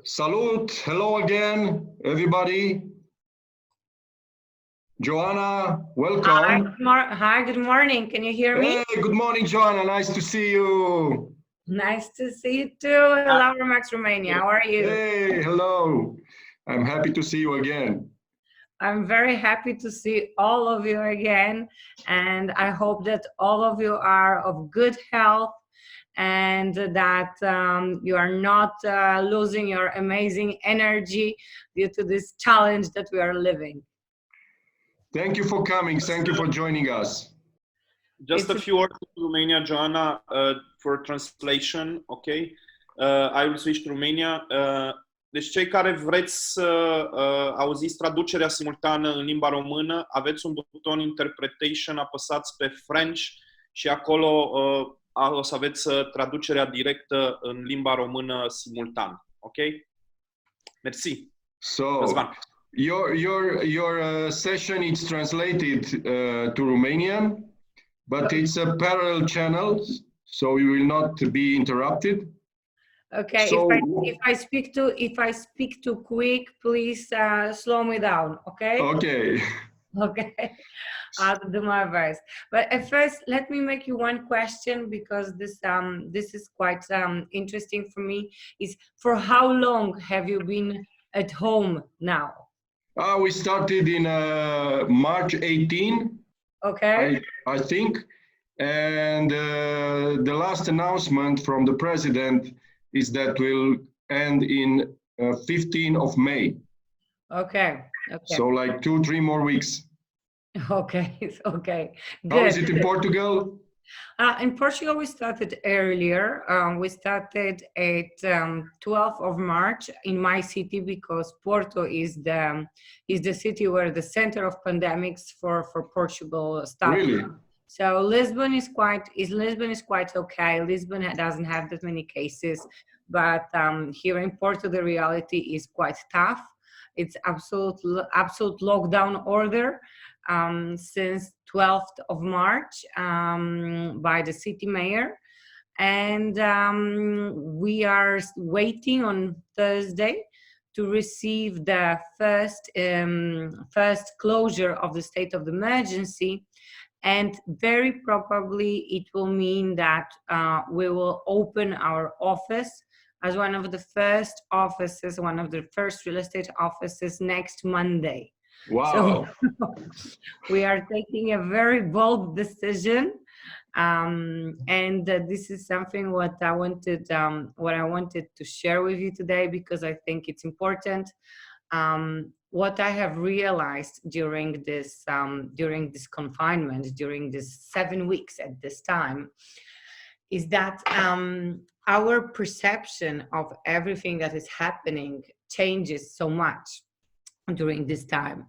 Salut, hello again, everybody. Joanna, welcome. Hi, good morning. Can you hear me? Hey, good morning, Joanna. Nice to see you. Nice to see you too. Hello, REMAX Romania. How are you? Hey, hello. I'm happy to see you again. I'm very happy to see all of you again. And I hope that all of you are of good health and that you are not losing your amazing energy due to this challenge that we are living. Thank you for coming. Thank you for joining us. Just a few words to Romania, Joanna, for translation, okay? I will switch to Romania. Deci cei care vreți să auziți traducerea simultană în limba română, aveți un buton Interpretation, apăsați pe French și acolo o să aveți traducerea directă în limba română simultan, ok? Merci. So, your session is translated to Romanian, but it's a parallel channel, so you will not be interrupted. Okay, so, if I speak too quick, please slow me down, okay? Okay. Okay, I'll do my best. But at first, let me make you one question, because this is quite interesting for me. Is for how long have you been at home now? We started in March 18. Okay. I think, and the last announcement from the president is that will end in 15th of May. Okay. Okay. So like 2-3 more weeks. Okay. Okay. Good. How is it in Portugal? In Portugal, we started earlier. We started at 12th of March in my city, because Porto is the city where the center of pandemics for Portugal started. Really? So Lisbon is quite okay. Lisbon doesn't have that many cases, but here in Porto the reality is quite tough. It's absolute lockdown order since 12th of March by the city mayor, and we are waiting on Thursday to receive the first closure of the state of emergency. And very probably it will mean that we will open our office as one of the first offices, one of the first real estate offices next Monday. Wow. So we are taking a very bold decision. And this is something what I wanted to share with you today, because I think it's important. What I have realized during this confinement, during this 7 weeks at this time, is that our perception of everything that is happening changes so much during this time.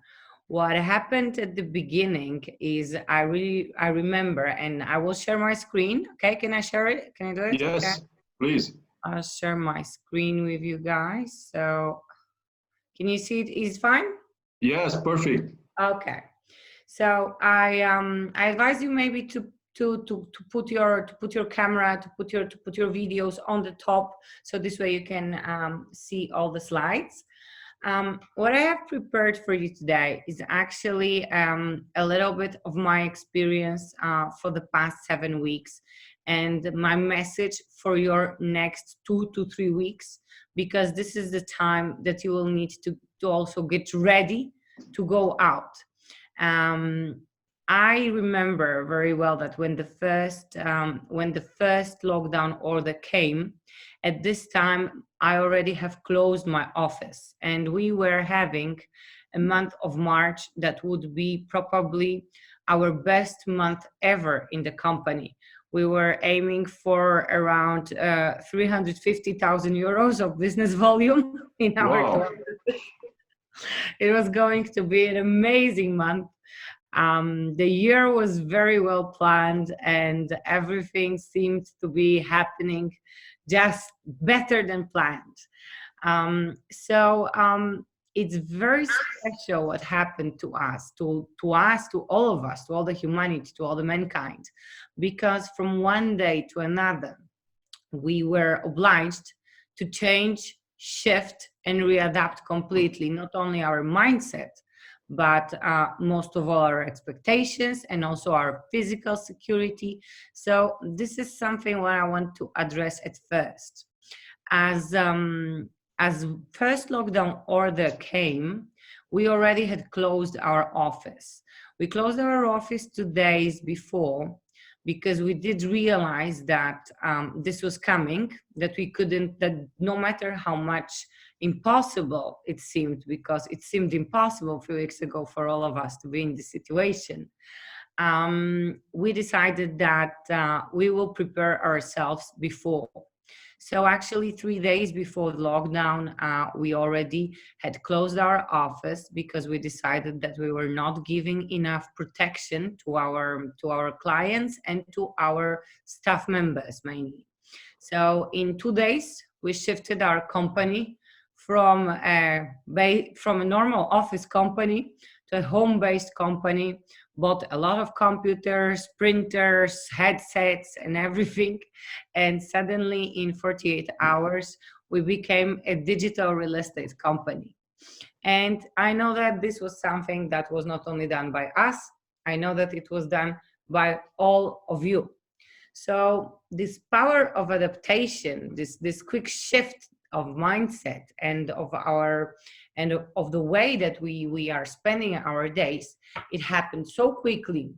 What happened at the beginning is I remember, and I will share my screen. Okay, can I share it? Can I do it? Yes, okay. Please. I'll share my screen with you guys. So can you see it is fine? Yes, perfect. Okay. So I advise you maybe to put your camera, to put your videos on the top, so this way you can see all the slides. What I have prepared for you today is actually a little bit of my experience for the past 7 weeks, and my message for your next 2 to 3 weeks, because this is the time that you will need to also get ready to go out. I remember very well that when the first lockdown order came, at this time I already have closed my office, and we were having a month of March that would be probably our best month ever in the company. We were aiming for around 350,000 euros of business volume in our office. It was going to be an amazing month. The year was very well planned, and everything seemed to be happening just better than planned. It's very special what happened to us, to all of us, to all the humanity, to all the mankind, because from one day to another, we were obliged to change shift and readapt completely, not only our mindset, but most of all our expectations and also our physical security. So this is something what I want to address at first. As first lockdown order came, we already had closed our office. We closed our office 2 days before because we did realize that this was coming, that we couldn't, that no matter how much impossible it seemed, because it seemed impossible a few weeks ago for all of us to be in this situation, we decided that we will prepare ourselves before. So actually 3 days before the lockdown, we already had closed our office because we decided that we were not giving enough protection to our clients and to our staff members mainly. So in 2 days, we shifted our company from a normal office company to a home-based company, bought a lot of computers, printers, headsets, and everything. And suddenly in 48 hours, we became a digital real estate company. And I know that this was something that was not only done by us, I know that it was done by all of you. So this power of adaptation, this quick shift of mindset and of the way that we are spending our days, it happened so quickly,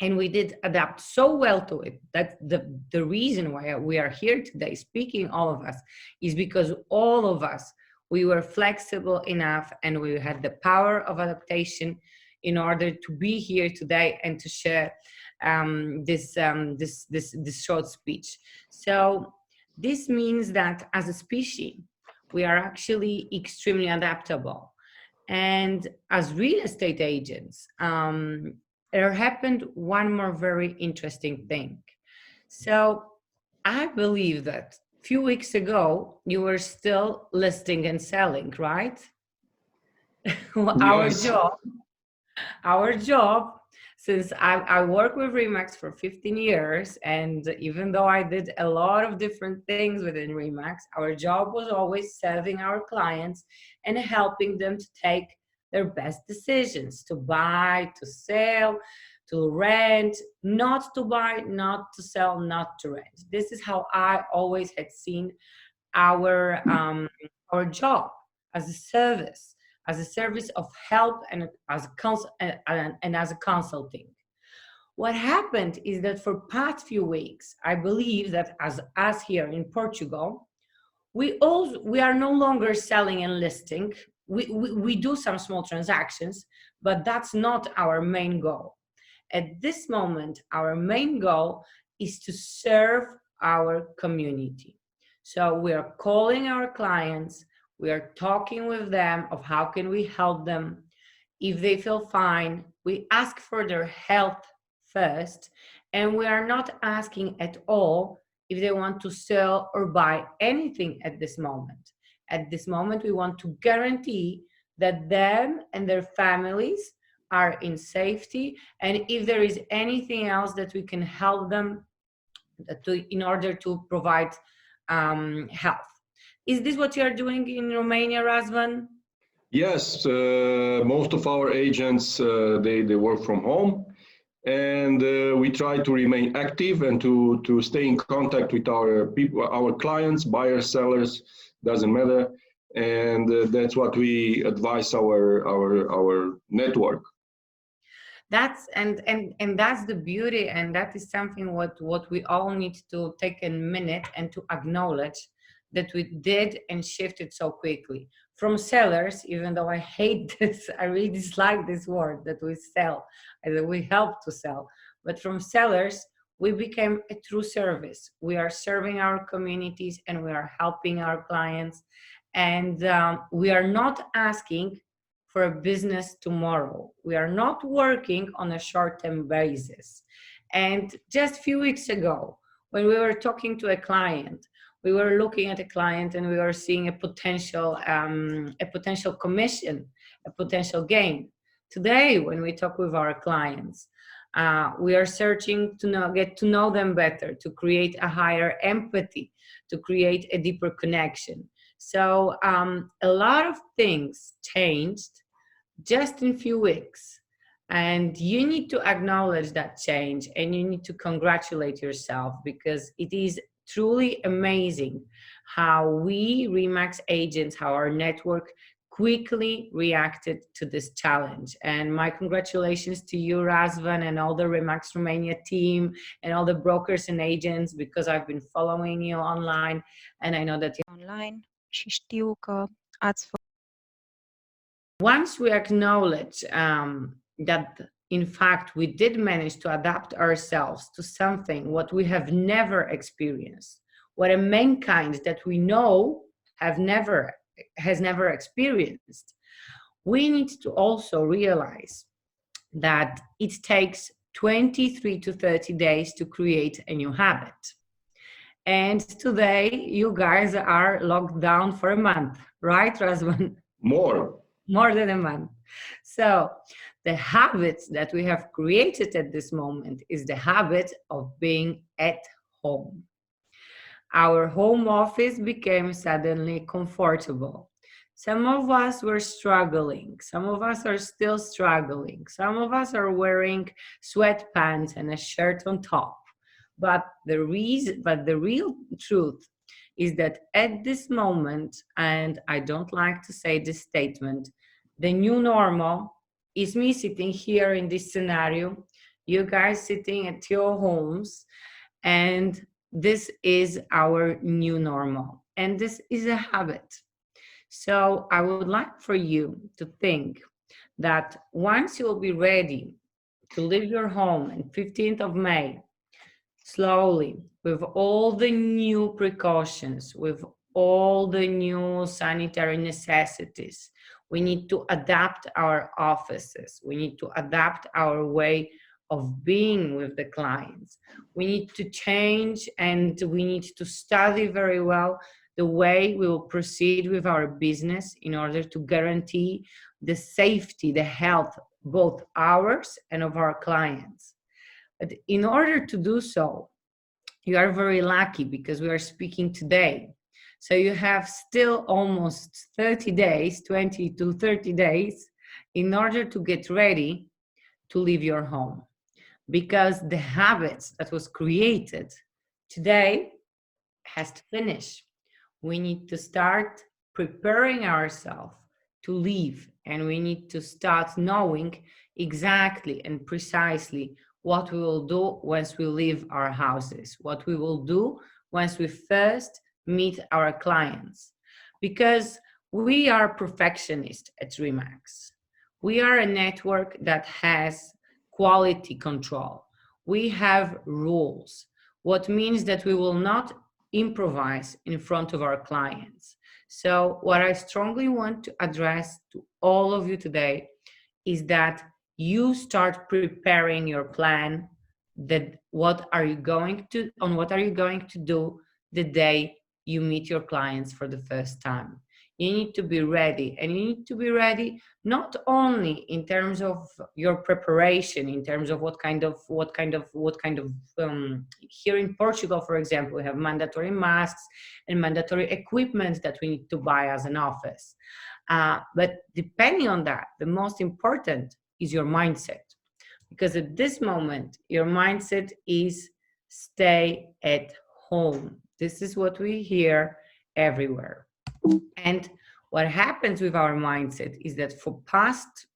and we did adapt so well to it that the reason why we are here today speaking, all of us, is because all of us, we were flexible enough and we had the power of adaptation in order to be here today and to share this short speech. So this means that as a species, we are actually extremely adaptable. And as real estate agents, there happened one more very interesting thing. So I believe that a few weeks ago, you were still listing and selling, right? Yes. Our job, since I work with REMAX for 15 years, and even though I did a lot of different things within REMAX, our job was always serving our clients and helping them to take their best decisions, to buy, to sell, to rent, not to buy, not to sell, not to rent. This is how I always had seen our job as a service of help and as a consulting. What happened is that for past few weeks, I believe that as us here in Portugal, we are no longer selling and listing. We do some small transactions, but that's not our main goal. At this moment, our main goal is to serve our community. So we are calling our clients, we are talking with them of how can we help them. If they feel fine, we ask for their health first, and we are not asking at all if they want to sell or buy anything at this moment. At this moment, we want to guarantee that them and their families are in safety, and if there is anything else that we can help them in order to provide health. Is this what you are doing in Romania, Razvan? Yes, most of our agents, they work from home, and we try to remain active and to stay in contact with our people, our clients, buyers, sellers, doesn't matter. And that's what we advise our network. That's that's the beauty, and that is something what we all need to take a minute and to acknowledge, that we did and shifted so quickly. From sellers, even though I hate this, I really dislike this word that we sell, that we help to sell. But from sellers, we became a true service. We are serving our communities and we are helping our clients. And we are not asking for a business tomorrow. We are not working on a short-term basis. And just a few weeks ago, when we were talking to a client, we were looking at a client and we were seeing a potential commission, a potential gain. Today, when we talk with our clients, we are searching to get to know them better, to create a higher empathy, to create a deeper connection. So a lot of things changed just in a few weeks. And you need to acknowledge that change, and you need to congratulate yourself, because it is truly amazing how we REMAX agents, how our network quickly reacted to this challenge. And my congratulations to you, Razvan, and all the REMAX Romania team and all the brokers and agents, because I've been following you online and I know that you online și știu că ați făcut. Once we acknowledge that in fact we did manage to adapt ourselves to something what we have never experienced, what a mankind that we know has never experienced, we need to also realize that it takes 23 to 30 days to create a new habit. And today you guys are locked down for a month, right, Razvan? More than a month. So the habits that we have created at this moment is the habit of being at home. Our home office became suddenly comfortable. Some of us were struggling. Some of us are still struggling. Some of us are wearing sweatpants and a shirt on top. But the real truth is that at this moment, and I don't like to say this statement, the new normal is me sitting here in this scenario, you guys sitting at your homes, and this is our new normal. And this is a habit. So I would like for you to think that once you will be ready to leave your home on 15th of May, slowly, with all the new precautions, with all the new sanitary necessities, we need to adapt our offices. We need to adapt our way of being with the clients. We need to change, and we need to study very well the way we will proceed with our business in order to guarantee the safety, the health, both ours and of our clients. But in order to do so, you are very lucky because we are speaking today. So you have still almost 30 days, 20 to 30 days, in order to get ready to leave your home. Because the habits that was created today has to finish. We need to start preparing ourselves to leave, and we need to start knowing exactly and precisely what we will do once we leave our houses, what we will do once we first meet our clients. Because we are perfectionists at REMAX. We are a network that has quality control. We have rules, what means that we will not improvise in front of our clients. So what I strongly want to address to all of you today is that you start preparing your plan, that what are you going to do the day you meet your clients for the first time. You need to be ready, and you need to be ready not only in terms of your preparation, in terms of what kind of here in Portugal, for example, we have mandatory masks and mandatory equipment that we need to buy as an office. But depending on that, the most important is your mindset, because at this moment your mindset is stay at home. This is what we hear everywhere. And what happens with our mindset is that for past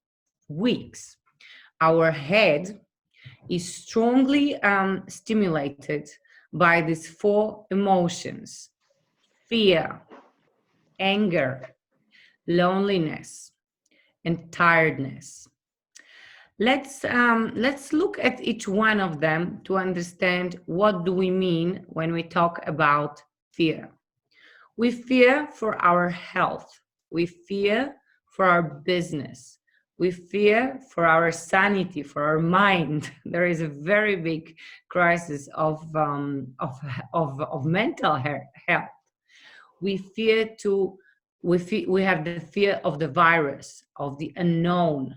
weeks our head is strongly stimulated by these 4 emotions: fear, anger, loneliness, and tiredness. Let's look at each one of them to understand what do we mean when we talk about fear. We fear for our health. We fear for our business. We fear for our sanity, for our mind. There is a very big crisis of mental health. We have the fear of the virus, of the unknown.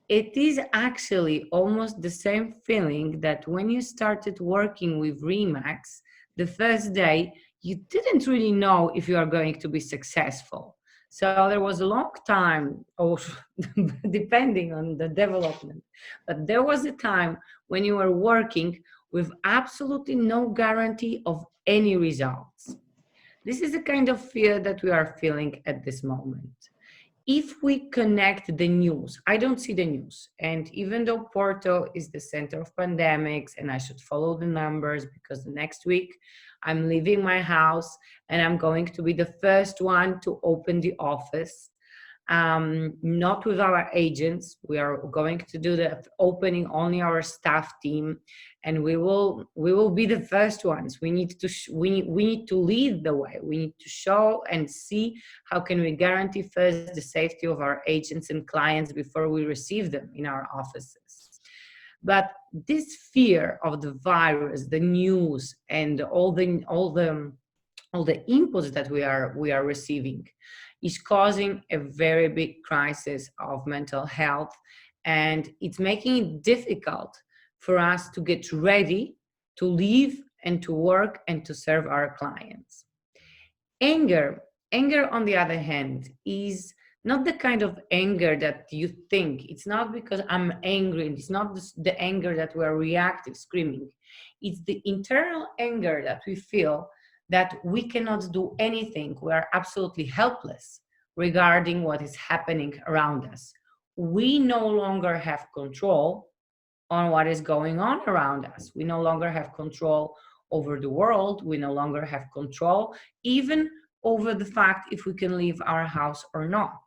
It is actually almost the same feeling that when you started working with REMAX, the first day you didn't really know if you are going to be successful. So there was a long time, or depending on the development, but there was a time when you were working with absolutely no guarantee of any results. This is the kind of fear that we are feeling at this moment. If we connect the news, I don't see the news. And even though Porto is the center of pandemics and I should follow the numbers, because next week I'm leaving my house and I'm going to be the first one to open the office. Not with our agents. We are going to do the opening only our staff team, and we will be the first ones. We need to lead the way. We need to show and see how can we guarantee first the safety of our agents and clients before we receive them in our offices. But this fear of the virus, the news, and all the inputs that we are receiving is causing a very big crisis of mental health, and it's making it difficult for us to get ready to live and to work and to serve our clients. Anger, on the other hand, is not the kind of anger that you think. It's not because I'm angry. It's not the anger that we're reactive, screaming. It's the internal anger that we feel that we cannot do anything. We are absolutely helpless regarding what is happening around us. We no longer have control on what is going on around us. We no longer have control over the world. We no longer have control even over the fact if we can leave our house or not.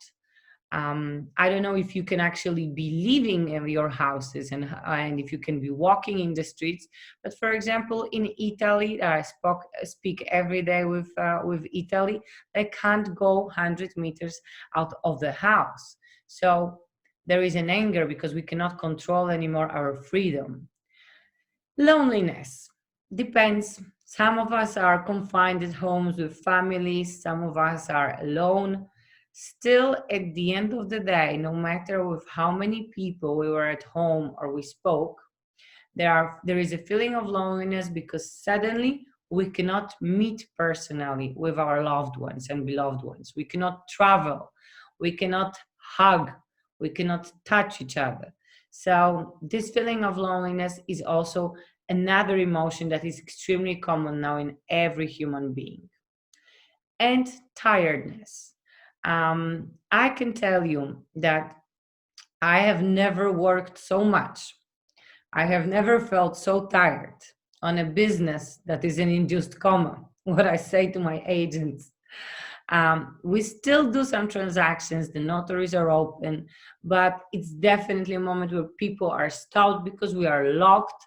I don't know if you can actually be living in your houses and if you can be walking in the streets. But for example, in Italy, I speak every day with Italy. They can't go 100 meters out of the house. So there is an anger because we cannot control anymore our freedom. Loneliness depends. Some of us are confined at homes with families. Some of us are alone. Still, at the end of the day, no matter with how many people we were at home or we spoke, there is a feeling of loneliness because suddenly we cannot meet personally with our loved ones and beloved ones. We cannot travel. We cannot hug. We cannot touch each other. So this feeling of loneliness is also another emotion that is extremely common now in every human being. And tiredness. I can tell you that I have never worked so much. I have never felt so tired on a business that is an induced coma, what I say to my agents. We still do some transactions, the notaries are open, but it's definitely a moment where people are stopped because we are locked.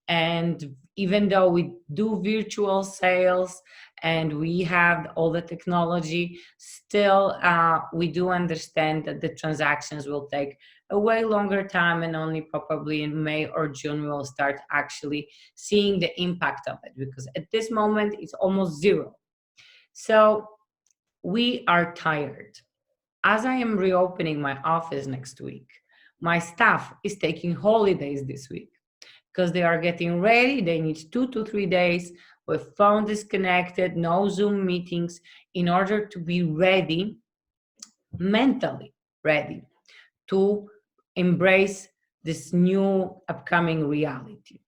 And even though we do virtual sales and we have all the technology, still we do understand that the transactions will take a way longer time, and only probably in May or June we'll start actually seeing the impact of it, because at this moment it's almost zero. So we are tired. As I am reopening my office next week, my staff is taking holidays this week because they are getting ready. They need 2 to 3 days with phone disconnected, no Zoom meetings, in order to be ready, mentally ready, to embrace this new upcoming reality.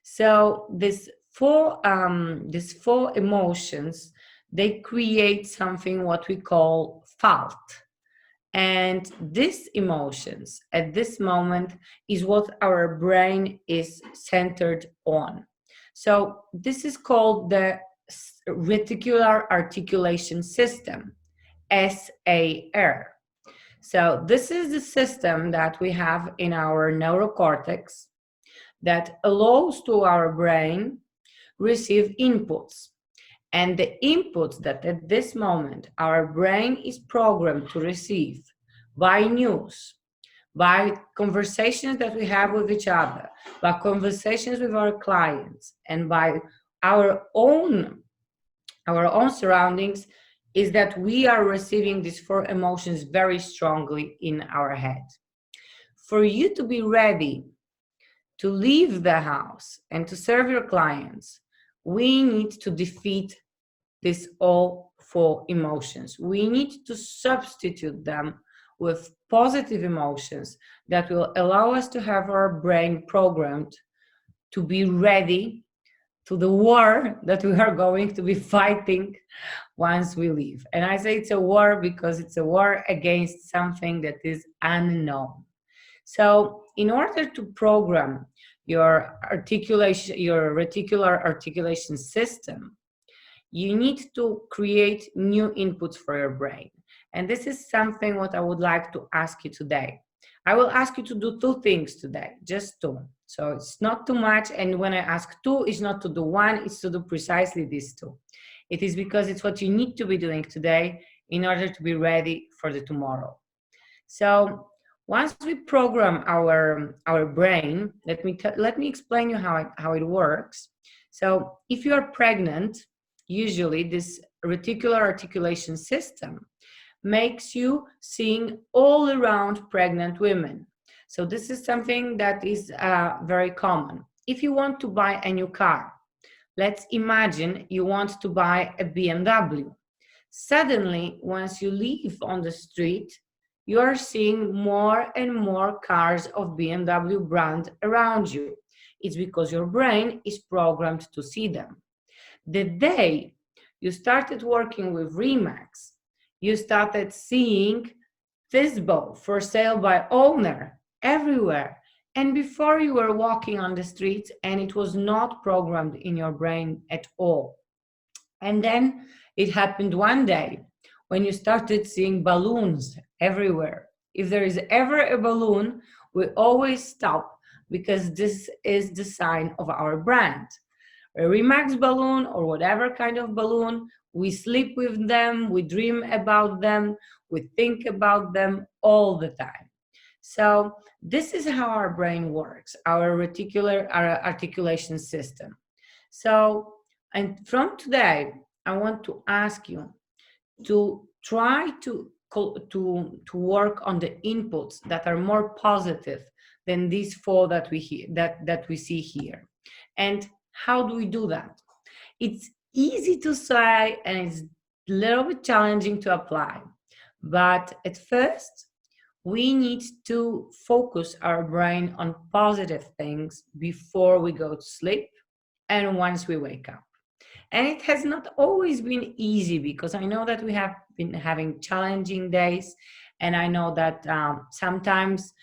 So these four emotions, they create something what we call fault. And these emotions at this moment is what our brain is centered on. So this is called the reticular articulation system, SAR. So this is the system that we have in our neurocortex that allows to our brain receive inputs. And the inputs that at this moment our brain is programmed to receive by news, by conversations that we have with each other, by conversations with our clients, and by our own surroundings, is that we are receiving these 4 emotions very strongly in our head. For you to be ready to leave the house and to serve your clients, we need to defeat these awful emotions. We need to substitute them with positive emotions that will allow us to have our brain programmed to be ready to the war that we are going to be fighting once we leave. And I say it's a war because it's a war against something that is unknown. So in order to program your articulation, your reticular articulation system, you need to create new inputs for your brain. And this is something what I would like to ask you today. I will ask you to do two things today, just two. So it's not too much. And when I ask two, it's not to do one, it's to do precisely these two. It is because it's what you need to be doing today in order to be ready for the tomorrow. So once we program our brain, let me explain you how it works. So if you are pregnant, usually this reticular articulation system makes you seeing all around pregnant women. So this is something that is very common. If you want to buy a new car, let's imagine you want to buy a BMW. Suddenly, once you leave on the street, you are seeing more and more cars of BMW brand around you. It's because your brain is programmed to see them. The day you started working with REMAX, you started seeing Fishbowl for sale by owner everywhere. And before you were walking on the streets and it was not programmed in your brain at all. And then it happened one day when you started seeing balloons everywhere. If there is ever a balloon, we always stop because this is the sign of our brand. A REMAX balloon or whatever kind of balloon, we sleep with them, we dream about them, we think about them all the time. So this is how our brain works, our articulation system. So, and from today, I want to ask you to try to work on the inputs that are more positive than these four that we see here. And how do we do that? It's easy to say and it's a little bit challenging to apply. But at first, we need to focus our brain on positive things before we go to sleep and once we wake up. And it has not always been easy because I know that we have been having challenging days. And I know that sometimes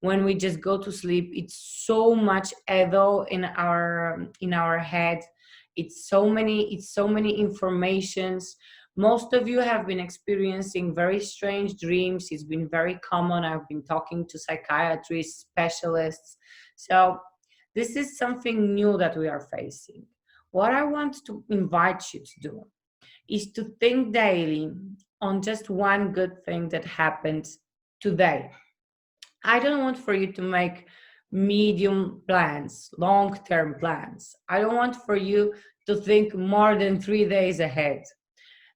when we just go to sleep, it's so much echo in our head. It's so many informations. Most of you have been experiencing very strange dreams. It's been very common. I've been talking to psychiatrists, specialists. So this is something new that we are facing. What I want to invite you to do is to think daily on just one good thing that happened today. I don't want for you to make medium plans, long-term plans. I don't want for you to think more than 3 days ahead.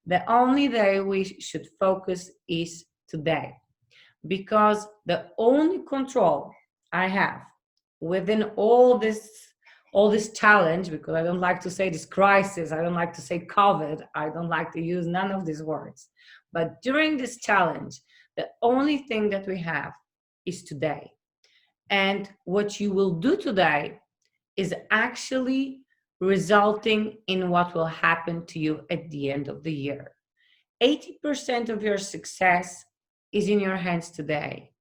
The only day we should focus is today, because the only control I have within all this challenge, because I don't like to say this crisis, I don't like to say COVID, I don't like to use none of these words. But during this challenge, the only thing that we have is today. And what you will do today is actually resulting in what will happen to you at the end of the year. 80% of your success is in your hands today.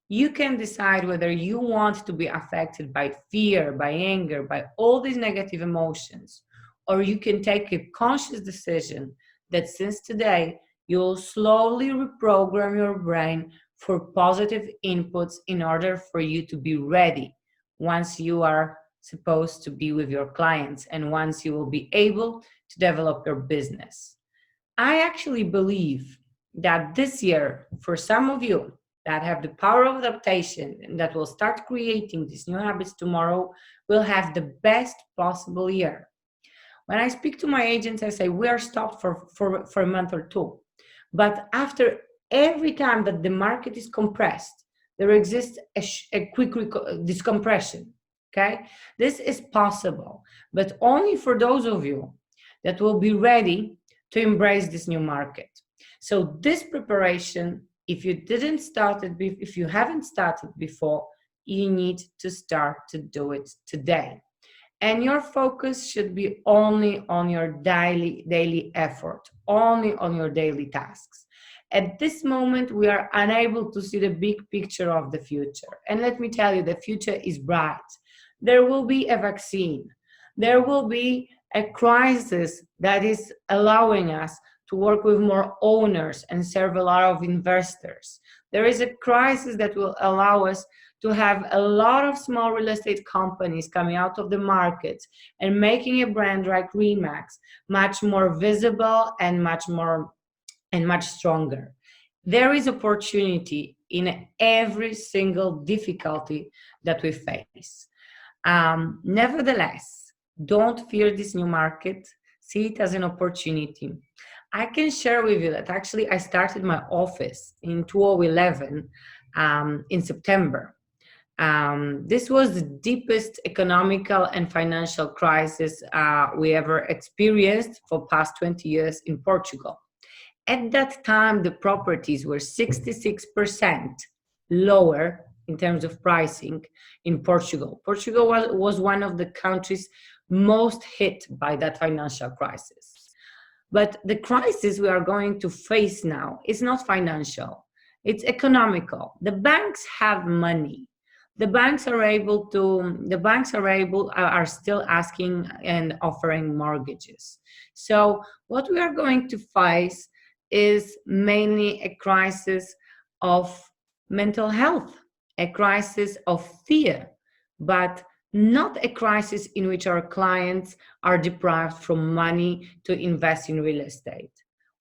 You can decide whether you want to be affected by fear, by anger, by all these negative emotions, or you can take a conscious decision that since today, you'll slowly reprogram your brain for positive inputs in order for you to be ready once you are supposed to be with your clients and once you will be able to develop your business. I actually believe that this year, for some of you that have the power of adaptation and that will start creating these new habits tomorrow, will have the best possible year. When I speak to my agents, I say we are stopped for a month or two. But after every time that the market is compressed, there exists a quick decompression. Okay, this is possible, but only for those of you that will be ready to embrace this new market. So this preparation, if you haven't started before, you need to start to do it today. And your focus should be only on your daily effort, only on your daily tasks. At this moment, we are unable to see the big picture of the future. And let me tell you, the future is bright. There will be a vaccine. There will be a crisis that is allowing us to work with more owners and serve a lot of investors. There is a crisis that will allow us to have a lot of small real estate companies coming out of the market and making a brand like REMAX much more visible and much stronger. There is opportunity in every single difficulty that we face. Nevertheless, don't fear this new market. See it as an opportunity. I can share with you that actually I started my office in 2011 in September. This was the deepest economical and financial crisis we ever experienced for past 20 years in Portugal. At that time, the properties were 66% lower in terms of pricing in Portugal. Portugal was one of the countries most hit by that financial crisis. But the crisis we are going to face now is not financial, it's economical. The banks have money. The banks are still asking and offering mortgages. So what we are going to face is mainly a crisis of mental health, a crisis of fear, but not a crisis in which our clients are deprived from money to invest in real estate.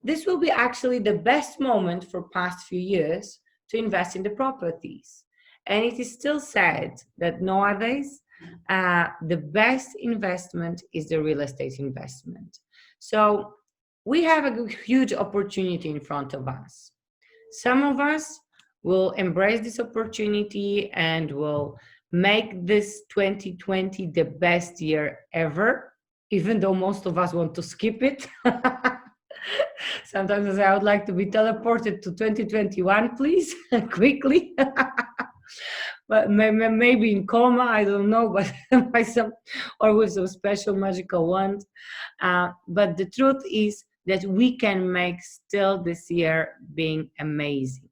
This will be actually the best moment for past few years to invest in the properties. And it is still said that nowadays, the best investment is the real estate investment. So we have a huge opportunity in front of us. Some of us will embrace this opportunity and will make this 2020 the best year ever, even though most of us want to skip it. Sometimes I would like to be teleported to 2021, please, quickly. But maybe in coma, I don't know, but or with some special magical wand. But the truth is that we can make still this year being amazing.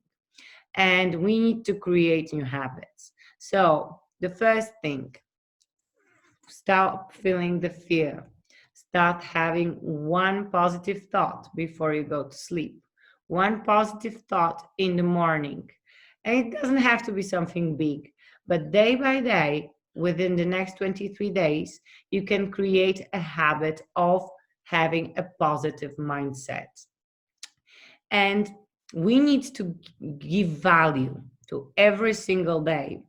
And we need to create new habits. So the first thing, stop feeling the fear. Start having one positive thought before you go to sleep. One positive thought in the morning. And it doesn't have to be something big, but day by day, within the next 23 days, you can create a habit of having a positive mindset. And we need to give value to every single day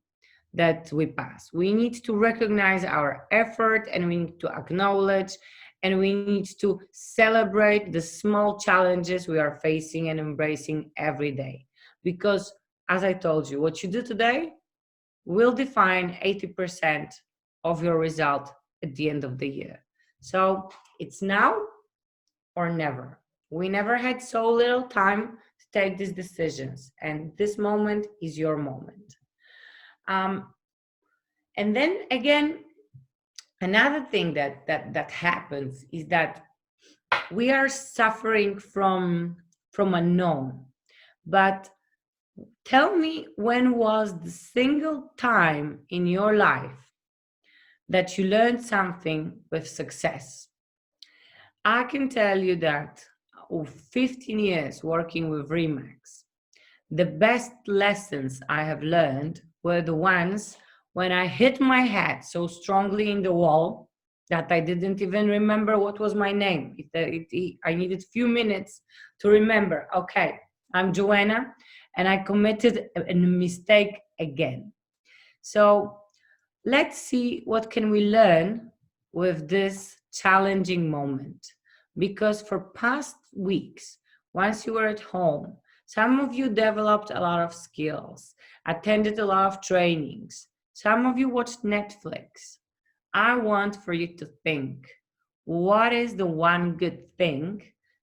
that we pass. We need to recognize our effort, and we need to acknowledge, and we need to celebrate the small challenges we are facing and embracing every day. Because as I told you, what you do today will define 80% of your result at the end of the year. So it's now or never. We never had so little time to take these decisions, and this moment is your moment. And then again, another thing that happens is that we are suffering from unknown. But tell me, when was the single time in your life that you learned something with success? I can tell you that 15 years working with REMAX, the best lessons I have learned were the ones when I hit my head so strongly in the wall that I didn't even remember what was my name. I needed a few minutes to remember, okay, I'm Joanna, and I committed a mistake again. So let's see what can we learn with this challenging moment. Because for past weeks, once you were at home, some of you developed a lot of skills, attended a lot of trainings. Some of you watched Netflix. I want for you to think, what is the one good thing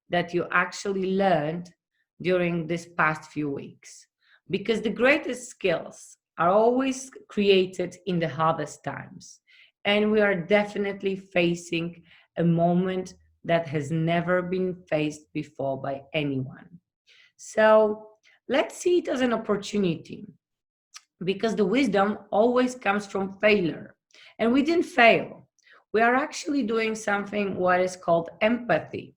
that you actually learned during this past few weeks? Because the greatest skills are always created in the hardest times. And we are definitely facing a moment that has never been faced before by anyone. So let's see it as an opportunity, because the wisdom always comes from failure. And we didn't fail. We are actually doing something what is called empathy.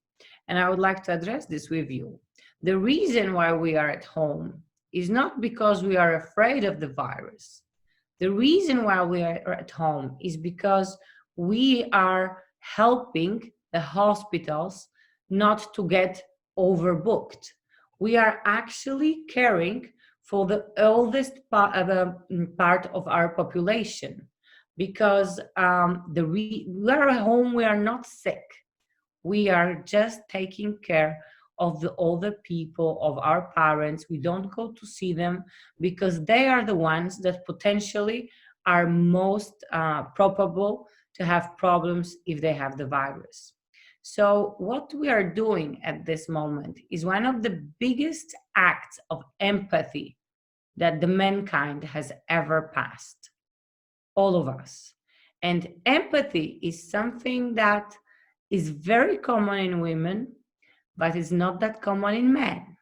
And I would like to address this with you. The reason why we are at home is not because we are afraid of the virus. The reason why we are at home is because we are helping the hospitals not to get overbooked. We are actually caring for the oldest part of our population, because we are at home, we are not sick. We are just taking care of the older people, of our parents. We don't go to see them because they are the ones that potentially are most probable to have problems if they have the virus. So what we are doing at this moment is one of the biggest acts of empathy that the mankind has ever passed, all of us. And empathy is something that is very common in women, but it's not that common in men.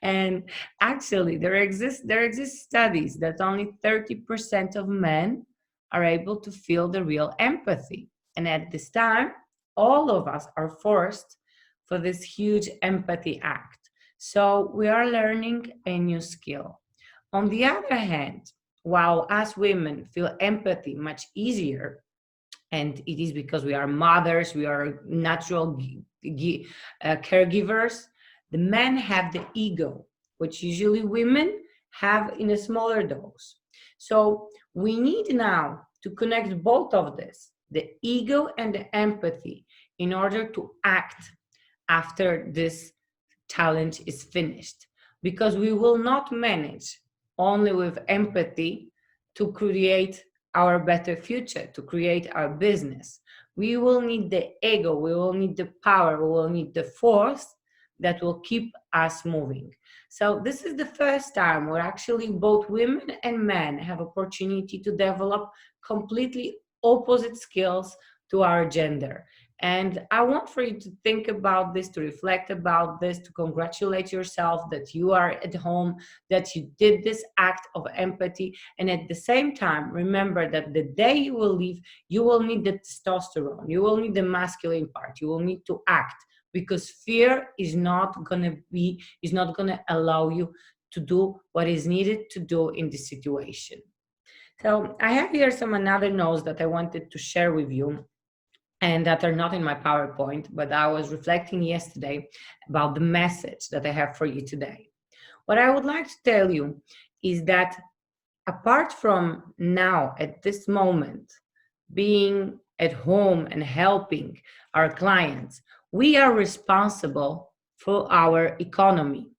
And actually, there exist studies that only 30% of men are able to feel the real empathy. And at this time, all of us are forced for this huge empathy act. So we are learning a new skill. On the other hand, while us women feel empathy much easier, and it is because we are mothers, we are natural caregivers, the men have the ego, which usually women have in a smaller dose. So we need now to connect both of this, the ego and the empathy, in order to act after this challenge is finished. Because we will not manage only with empathy to create our better future, to create our business. We will need the ego, we will need the power, we will need the force that will keep us moving. So this is the first time where actually both women and men have opportunity to develop completely opposite skills to our gender. And I want for you to think about this, to reflect about this, to congratulate yourself that you are at home, that you did this act of empathy. And at the same time, remember that the day you will leave, you will need the testosterone, you will need the masculine part, you will need to act, because fear is not gonna allow you to do what is needed to do in this situation. So I have here some another notes that I wanted to share with you, and that are not in my PowerPoint, but I was reflecting yesterday about the message that I have for you today. What I would like to tell you is that apart from now, at this moment, being at home and helping our clients, we are responsible for our economy.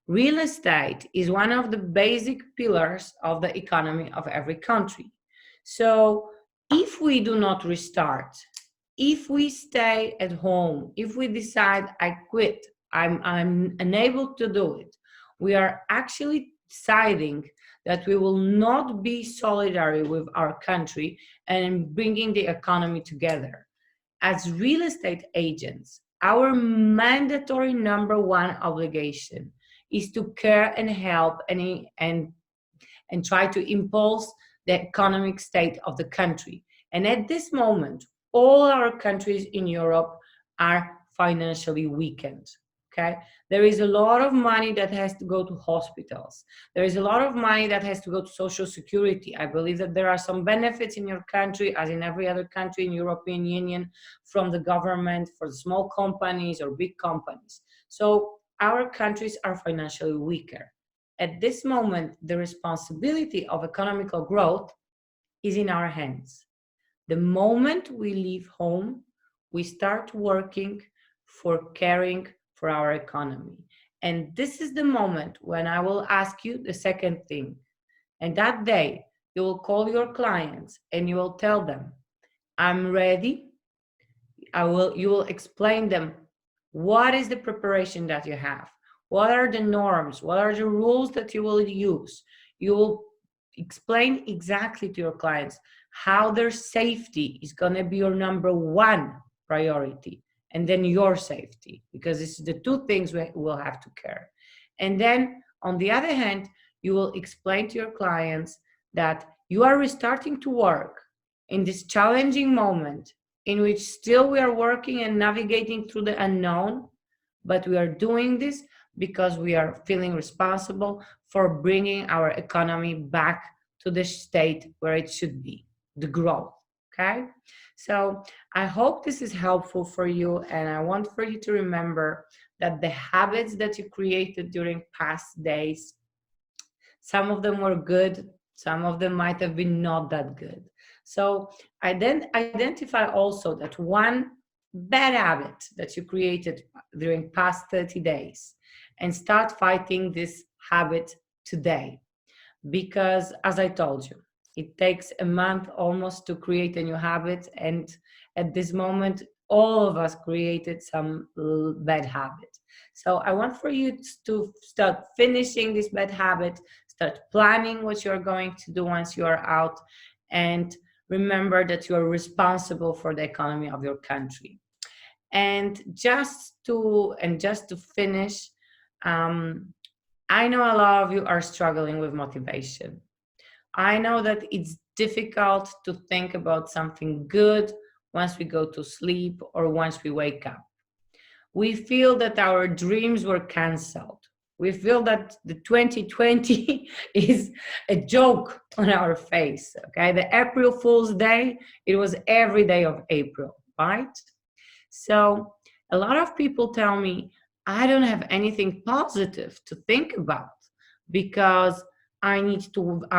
Real estate is one of the basic pillars of the economy of every country. So if we do not restart, if we stay at home, if we decide I quit, I'm unable to do it, we are actually deciding that we will not be solidary with our country and bringing the economy together. As real estate agents, our mandatory number one obligation is to care and help and try to impulse the economic state of the country. And at this moment, all our countries in Europe are financially weakened, okay? There is a lot of money that has to go to hospitals. There is a lot of money that has to go to Social Security. I believe that there are some benefits in your country, as in every other country in European Union, from the government for the small companies or big companies. So our countries are financially weaker. At this moment, the responsibility of economical growth is in our hands. The moment we leave home, we start working for caring for our economy. And this is the moment when I will ask you the second thing. And that day, you will call your clients and you will tell them, I'm ready. you will explain them what is the preparation that you have, what are the norms, what are the rules that you will use. You will explain exactly to your clients how their safety is going to be your number one priority, and then your safety, because it's the two things we will have to care. And then on the other hand, you will explain to your clients that you are restarting to work in this challenging moment in which still we are working and navigating through the unknown, but we are doing this because we are feeling responsible for bringing our economy back to the state where it should be, the growth, okay? So I hope this is helpful for you, and I want for you to remember that the habits that you created during past days, some of them were good, some of them might have been not that good. So identify also that one bad habit that you created during past 30 days and start fighting this habit today. Because as I told you, it takes a month almost to create a new habit, and at this moment all of us created some bad habit. So I want for you to start finishing this bad habit, start planning what you're going to do once you are out, and remember that you are responsible for the economy of your country. And just to finish, I know a lot of you are struggling with motivation. I know that it's difficult to think about something good once we go to sleep or once we wake up. We feel that our dreams were canceled. We feel that the 2020 is a joke on our face, okay? The April Fool's Day, it was every day of April, right? So a lot of people tell me, I don't have anything positive to think about because I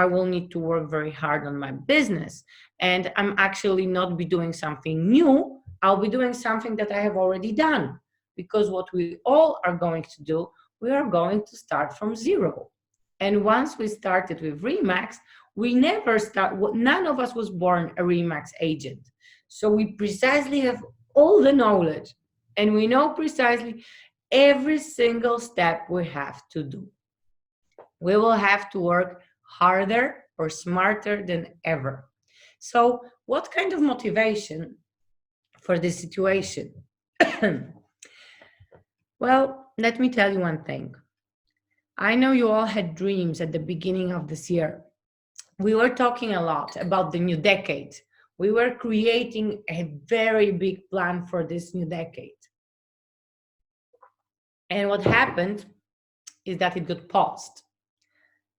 will need to work very hard on my business, and I'm actually not be doing something new. I'll be doing something that I have already done, because what we all are going to do, we are going to start from zero. And once we started with REMAX, none of us was born a REMAX agent. So we precisely have all the knowledge, and we know precisely every single step we have to do. We will have to work harder or smarter than ever. So what kind of motivation for this situation? Well, let me tell you one thing. I know you all had dreams at the beginning of this year. We were talking a lot about the new decade. We were creating a very big plan for this new decade. And what happened is that it got paused.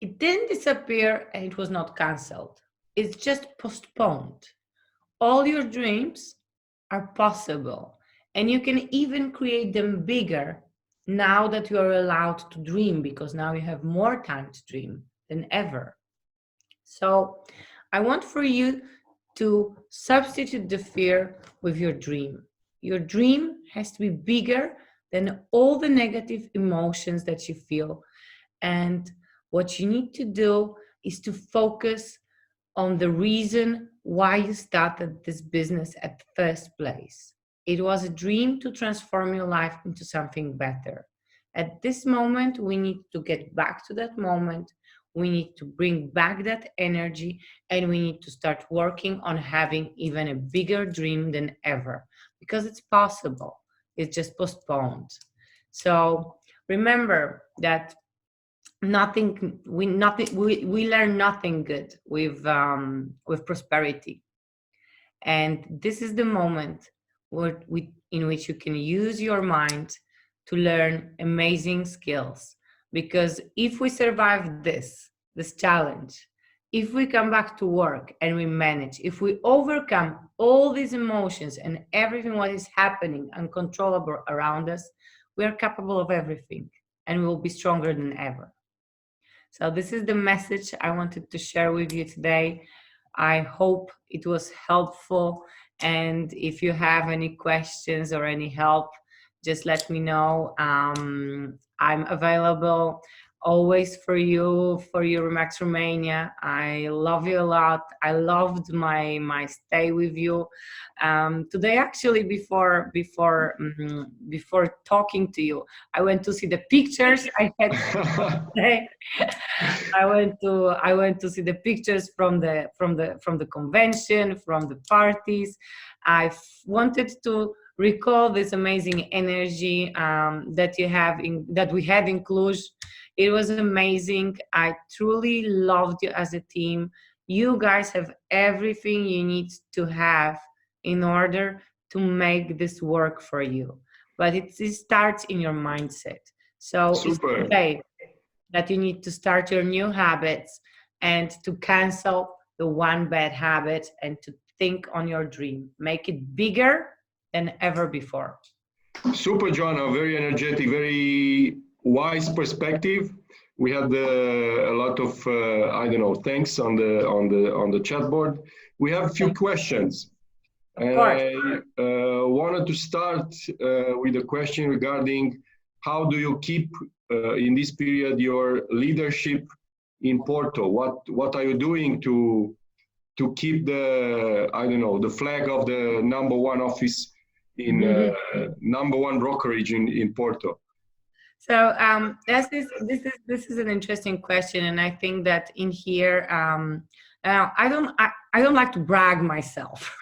It didn't disappear and it was not canceled. It's just postponed. All your dreams are possible, and you can even create them bigger now that you are allowed to dream, because now you have more time to dream than ever. So I want for you to substitute the fear with your dream. Your dream has to be bigger than all the negative emotions that you feel. And what you need to do is to focus on the reason why you started this business at the first place. It was a dream to transform your life into something better. At this moment, we need to get back to that moment. We need to bring back that energy, and we need to start working on having even a bigger dream than ever, because it's possible. It's just postponed. So remember that we learn nothing good with prosperity, and this is the moment in which you can use your mind to learn amazing skills. Because if we survive this challenge, if we come back to work and we manage, if we overcome all these emotions and everything what is happening uncontrollable around us, we are capable of everything, and we will be stronger than ever. So this is the message I wanted to share with you today. I hope it was helpful. And if you have any questions or any help, just let me know. I'm available always for you, for your REMAX Romania. I love you a lot. I loved my stay with you. Today, actually, before talking to you, I went to see the pictures I had today. I went to see the pictures from the convention, from the parties. I wanted to recall this amazing energy that we had in Cluj. It was amazing. I truly loved you as a team. You guys have everything you need to have in order to make this work for you. But it starts in your mindset. So Super. It's today that you need to start your new habits and to cancel the one bad habit and to think on your dream. Make it bigger than ever before. Super, Joanna. Very energetic, very wise perspective. We had a lot of thanks on the chat board. We have a few questions. I wanted to start with a question regarding how do you keep in this period your leadership in Porto? What are you doing to keep the flag of the number one office in number one brokerage in Porto? So this is an interesting question, and I think that in here I don't like to brag myself.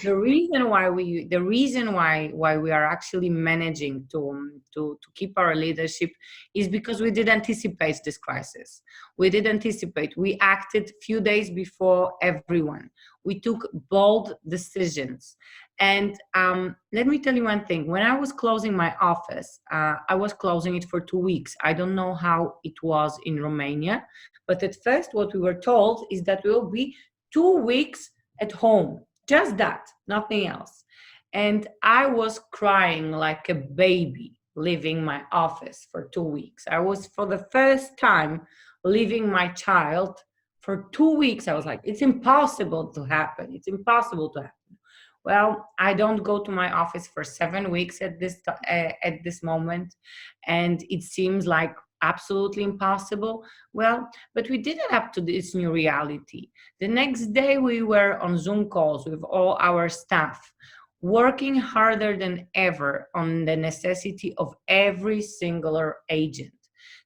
The reason why we are actually managing to keep our leadership is because we did anticipate this crisis. We did anticipate. We acted few days before everyone. We took bold decisions. And let me tell you one thing. When I was closing my office, I was closing it for 2 weeks. I don't know how it was in Romania, but at first what we were told is that we will be 2 weeks at home. Just that, nothing else. And I was crying like a baby leaving my office for 2 weeks. I was, for the first time, leaving my child for 2 weeks. I was like, it's impossible to happen. It's impossible to happen. Well, I don't go to my office for 7 weeks at this moment, and it seems like absolutely impossible. Well, but we did adapt to this new reality. The next day we were on Zoom calls with all our staff, working harder than ever on the necessity of every single agent.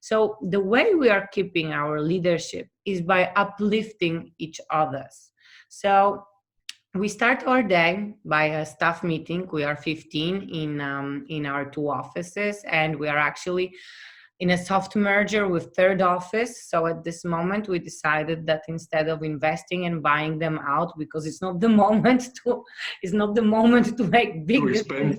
So the way we are keeping our leadership is by uplifting each other's. So we start our day by a staff meeting. We are 15 in our 2 offices, and we are actually in a soft merger with third office. So at this moment, we decided that instead of investing and buying them out, because it's not the moment to make big decisions,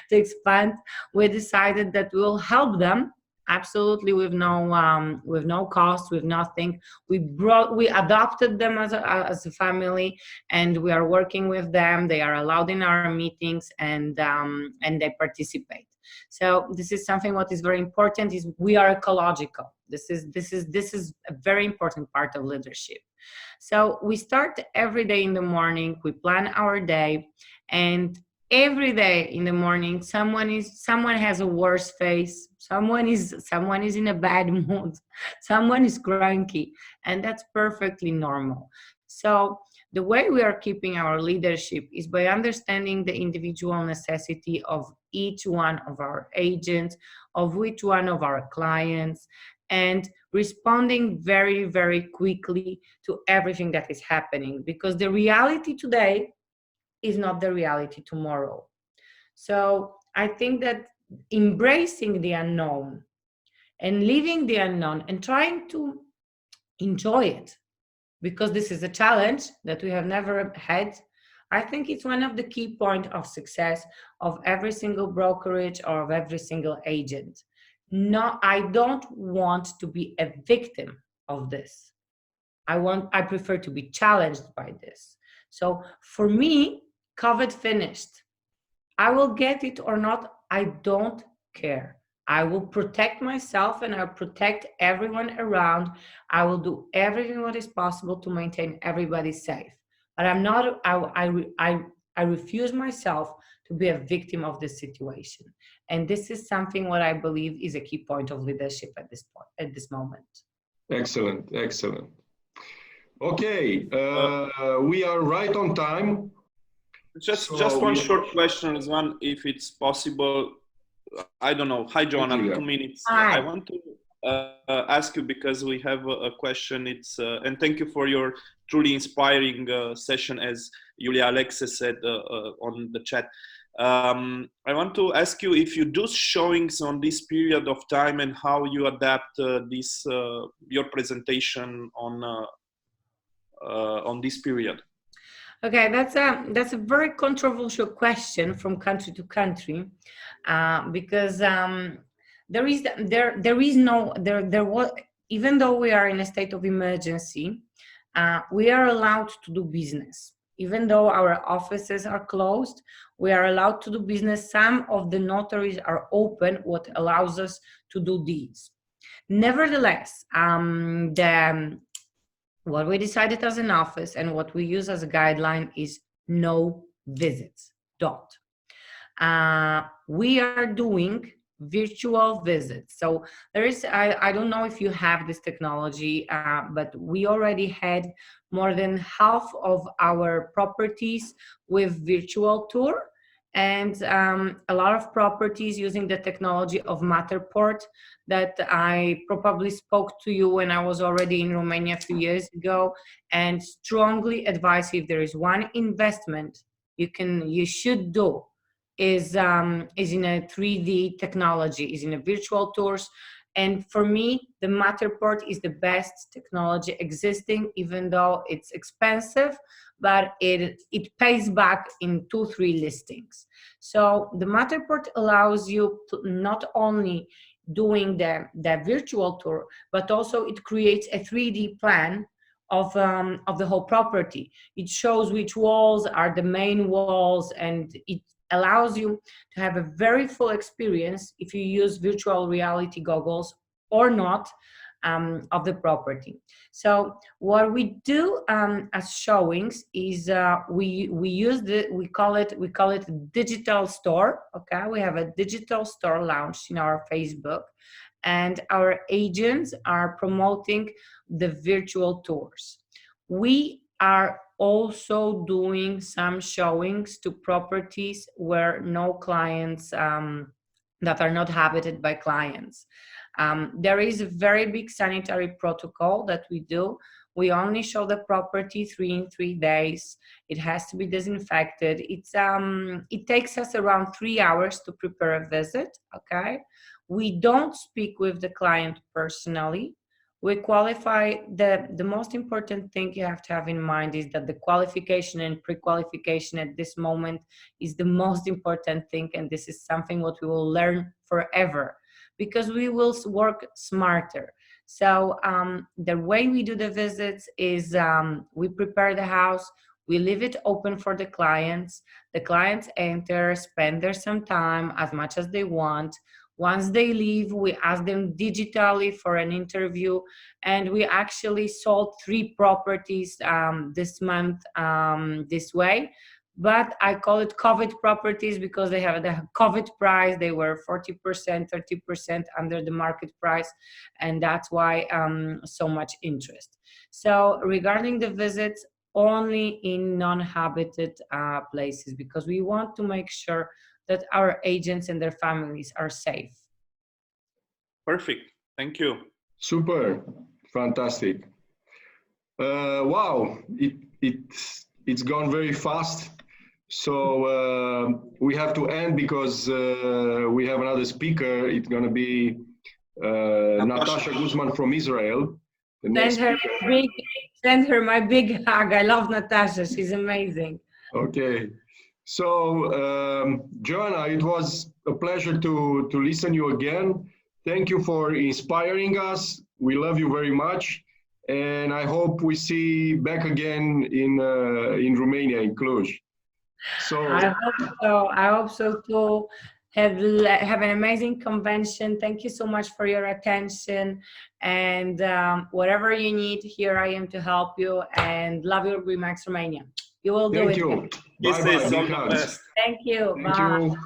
to expand, we decided that we will help them absolutely with no cost, with nothing. We adopted them as a family, and we are working with them. They are allowed in our meetings, and they participate. So this is something what is very important, is we are ecological. This is a very important part of leadership. So we start every day in the morning, we plan our day, and every day in the morning someone has a worse face, someone is in a bad mood, someone is cranky, and that's perfectly normal. So the way we are keeping our leadership is by understanding the individual necessity of each one of our agents, of each one of our clients, and responding very, very quickly to everything that is happening, because the reality today is not the reality tomorrow. So I think that embracing the unknown and living the unknown and trying to enjoy it, because this is a challenge that we have never had, I think it's one of the key points of success of every single brokerage or of every single agent. No, I don't want to be a victim of this. I prefer to be challenged by this. So for me, COVID finished. I will get it or not, I don't care. I will protect myself and I'll protect everyone around. I will do everything what is possible to maintain everybody safe. But I'm not, I refuse myself to be a victim of the situation. And this is something what I believe is a key point of leadership at this point, at this moment. Excellent, excellent. Okay, we are right on time. Just one short question, Rizwan, if it's possible. I don't know. Hi, Joanna. 2 minutes. Hi. I want to ask you because we have a question. It's and thank you for your truly inspiring session, as Julia Alexis said on the chat. I want to ask you if you do showings on this period of time and how you adapt this your presentation on this period. Okay, that's a very controversial question from country to country, because there was, even though we are in a state of emergency, we are allowed to do business. Even though our offices are closed, we are allowed to do business. Some of the notaries are open, what allows us to do these. Nevertheless, what we decided as an office and what we use as a guideline is no visits, dot. We are doing virtual visits. So there is, I don't know if you have this technology, but we already had more than half of our properties with virtual tour, and a lot of properties using the technology of Matterport that I probably spoke to you when I was already in Romania a few years ago, and strongly advise, if there is one investment you should do, is in a 3D technology, is in a virtual tours. And for me, the Matterport is the best technology existing, even though it's expensive, but it pays back in 2-3 listings. So the Matterport allows you to not only doing the virtual tour, but also it creates a 3D plan of the whole property. It shows which walls are the main walls, and it allows you to have a very full experience if you use virtual reality goggles or not of the property. So what we do as showings is we call it digital store. Okay, we have a digital store launched in our Facebook, and our agents are promoting the virtual tours. We are also doing some showings to properties where no clients, that are not habited by clients. There is a very big sanitary protocol that we do. We only show the property 3 days. It has to be disinfected. It takes us around 3 hours to prepare a visit, okay? We don't speak with the client personally. We qualify, the most important thing you have to have in mind is that the qualification and pre-qualification at this moment is the most important thing, and this is something what we will learn forever, because we will work smarter. So the way we do the visits is we prepare the house, we leave it open for the clients enter, spend there some time, as much as they want. Once they leave, we ask them digitally for an interview, and we actually sold 3 properties this month this way. But I call it COVID properties because they have the COVID price. They were 40%, 30% under the market price, and that's why so much interest. So regarding the visits, only in non-habited places, because we want to make sure that our agents and their families are safe. Perfect. Thank you. Super. Fantastic. Wow. It's gone very fast. So we have to end because we have another speaker. It's going to be Natasha Guzman from Israel. Send her my big hug. I love Natasha. She's amazing. Okay. So, Joanna, it was a pleasure to listen you again. Thank you for inspiring us. We love you very much. And I hope we see back again in Romania, in Cluj. So I hope so too. Have an amazing convention. Thank you so much for your attention. And whatever you need, here I am to help you. And love you, REMAX Romania. You will do Thank it. you. Bye bye. Kisses, all Big the hugs. best. Thank you. Thank Bye. you.